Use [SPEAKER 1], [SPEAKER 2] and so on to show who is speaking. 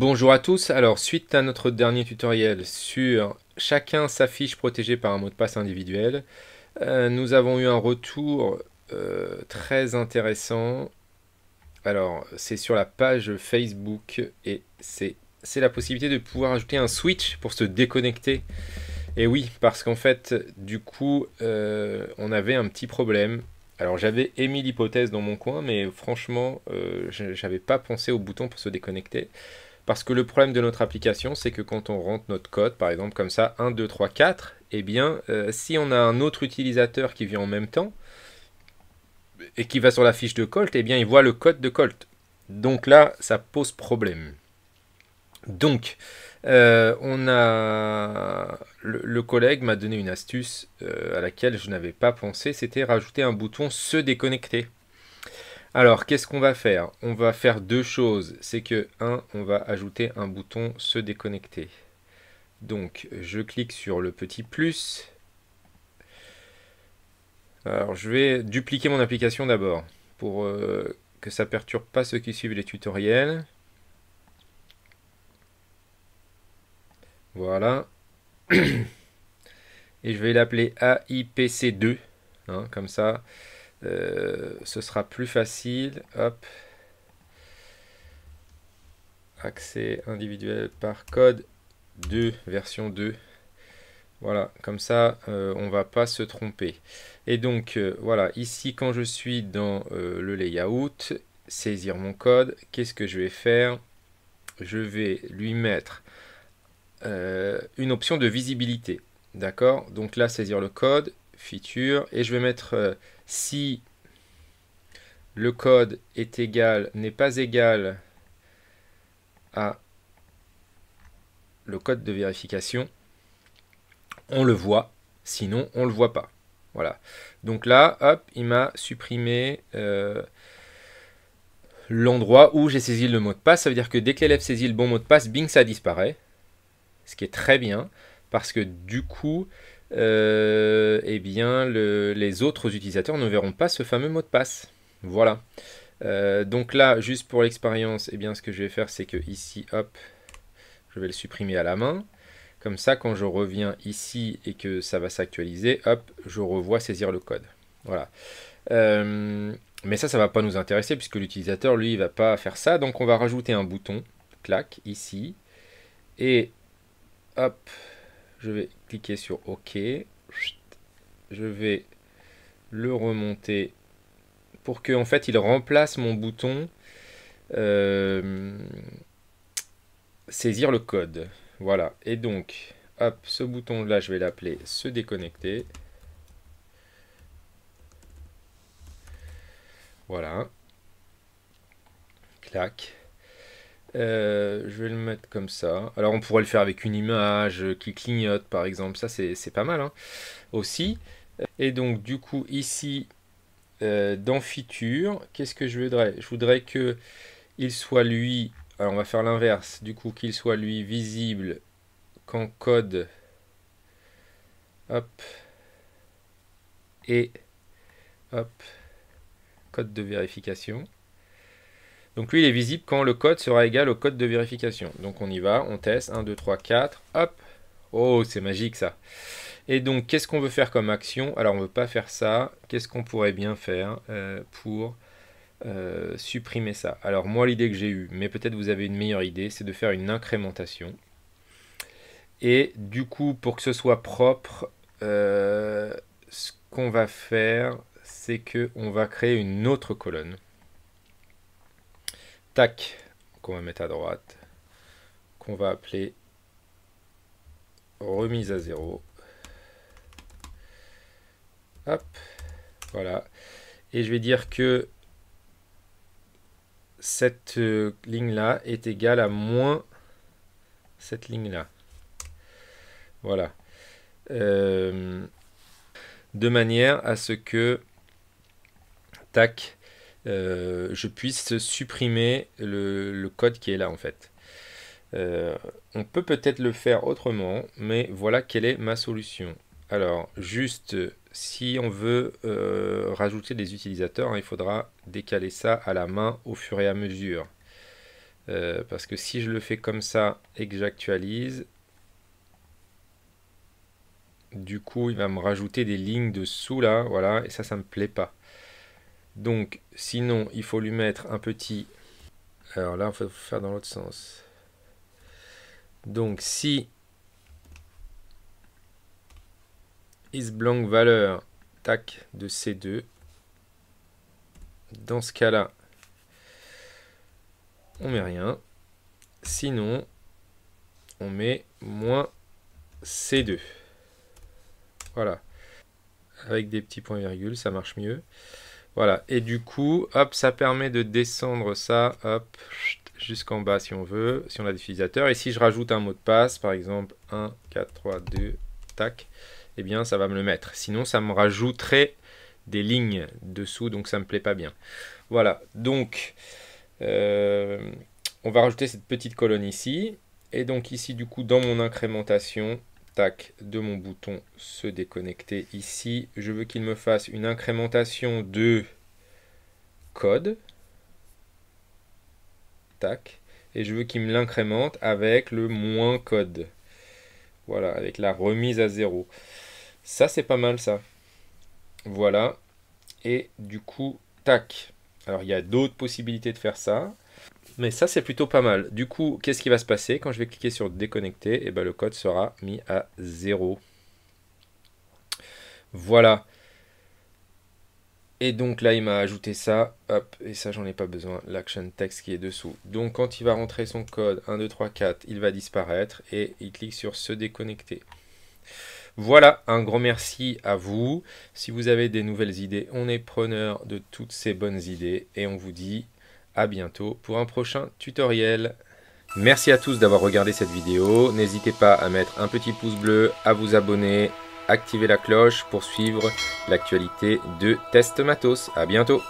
[SPEAKER 1] Bonjour à tous, alors suite à notre dernier tutoriel sur chacun sa fiche protégée par un mot de passe individuel, nous avons eu un retour très intéressant. Alors c'est sur la page Facebook et c'est la possibilité de pouvoir ajouter un switch pour se déconnecter. Et oui, parce qu'en fait du coup on avait un petit problème. Alors j'avais émis l'hypothèse dans mon coin, mais franchement j'avais pas pensé au bouton pour se déconnecter. Parce que le problème de notre application, c'est que quand on rentre notre code, par exemple comme ça, 1, 2, 3, 4, eh bien, si on a un autre utilisateur qui vient en même temps, et qui va sur la fiche de Colt, eh bien, il voit le code de Colt. Donc là, ça pose problème. Donc, le collègue m'a donné une astuce à laquelle je n'avais pas pensé, c'était rajouter un bouton se déconnecter. Alors, qu'est-ce qu'on va faire? On va faire deux choses. C'est que, on va ajouter un bouton se déconnecter. Donc, je clique sur le petit plus. Alors, je vais dupliquer mon application d'abord pour que ça ne perturbe pas ceux qui suivent les tutoriels. Voilà. Et je vais l'appeler AIPC2. Hein, comme ça, ce sera plus facile. Hop. Accès individuel par code 2, version 2. Voilà, comme ça, on va pas se tromper. Et donc, voilà, ici, quand je suis dans le layout, saisir mon code, qu'est-ce que je vais faire? Je vais lui mettre une option de visibilité. D'accord? Donc là, saisir le code, feature, et je vais mettre si le code est égal, n'est pas égal à le code de vérification, on le voit, sinon on le voit pas. Voilà. Donc là, hop, il m'a supprimé l'endroit où j'ai saisi le mot de passe. Ça veut dire que dès que l'élève saisit le bon mot de passe, bing, ça disparaît. Ce qui est très bien, parce que du coup, eh bien, les autres utilisateurs ne verront pas ce fameux mot de passe. Voilà. Donc là, juste pour l'expérience, eh bien, ce que je vais faire, c'est que ici, hop, je vais le supprimer à la main. Comme ça, quand je reviens ici et que ça va s'actualiser, hop, je revois saisir le code. Voilà. Mais ça ne va pas nous intéresser puisque l'utilisateur, lui, il ne va pas faire ça. Donc, on va rajouter un bouton, clac, ici. Et, hop, je vais cliquer sur OK. Je vais le remonter pour que, en fait, il remplace mon bouton saisir le code. Voilà. Et donc, hop, ce bouton-là, je vais l'appeler se déconnecter. Voilà. Clac. Je vais le mettre comme ça. Alors, on pourrait le faire avec une image qui clignote, par exemple. Ça, c'est pas mal, hein, aussi. Et donc, du coup, ici, dans Feature, qu'est-ce que je voudrais? Je voudrais que il soit, lui... Alors, on va faire l'inverse. Du coup, qu'il soit, lui, visible quand code... Hop. Et... Hop. Code de vérification. Donc lui, il est visible quand le code sera égal au code de vérification. Donc on y va, on teste, 1, 2, 3, 4, hop. Oh, c'est magique ça. Et donc, qu'est-ce qu'on veut faire comme action? Alors, on ne veut pas faire ça. Qu'est-ce qu'on pourrait bien faire pour supprimer ça? Alors, moi, l'idée que j'ai eue, mais peut-être vous avez une meilleure idée, c'est de faire une incrémentation. Et du coup, pour que ce soit propre, ce qu'on va faire, c'est qu'on va créer une autre colonne. Tac, qu'on va mettre à droite, qu'on va appeler remise à zéro. Hop, voilà. Et je vais dire que cette ligne-là est égale à moins cette ligne-là. Voilà. De manière à ce que, tac, je puisse supprimer le code qui est là en fait. On peut peut-être le faire autrement, mais voilà quelle est ma solution. Alors, juste, si on veut rajouter des utilisateurs, hein, il faudra décaler ça à la main au fur et à mesure. Parce que si je le fais comme ça et que j'actualise, du coup, il va me rajouter des lignes dessous là, voilà, et ça me plaît pas. Donc, sinon, il faut lui mettre un petit... Alors là, il faut faire dans l'autre sens. Donc, si isBlank valeur, tac, de C2, dans ce cas-là, on met rien. Sinon, on met moins C2. Voilà. Avec des petits points-virgules, ça marche mieux. Voilà. Et du coup, hop, ça permet de descendre ça, hop, jusqu'en bas si on veut, si on a des utilisateurs. Et si je rajoute un mot de passe, par exemple 1, 4, 3, 2, tac, eh bien ça va me le mettre. Sinon, ça me rajouterait des lignes dessous, donc ça me plaît pas bien. Voilà. Donc, on va rajouter cette petite colonne ici. Et donc ici, du coup, dans mon incrémentation, tac, de mon bouton se déconnecter ici, je veux qu'il me fasse une incrémentation de code. Tac. Et je veux qu'il me l'incrémente avec le moins code. Voilà, avec la remise à 0. Ça, c'est pas mal, ça. Voilà. Et du coup, tac. Alors, il y a d'autres possibilités de faire ça. Mais ça, c'est plutôt pas mal. Du coup, qu'est-ce qui va se passer? Quand je vais cliquer sur déconnecter, et ben, le code sera mis à 0. Voilà. Et donc là, il m'a ajouté ça. Hop, et ça, j'en ai pas besoin. L'action text qui est dessous. Donc, quand il va rentrer son code 1, 2, 3, 4, il va disparaître. Et il clique sur se déconnecter. Voilà, un grand merci à vous. Si vous avez des nouvelles idées, on est preneur de toutes ces bonnes idées. Et on vous dit à bientôt pour un prochain tutoriel. Merci à tous d'avoir regardé cette vidéo. N'hésitez pas à mettre un petit pouce bleu, à vous abonner, activer la cloche pour suivre l'actualité de Test Matos. À bientôt.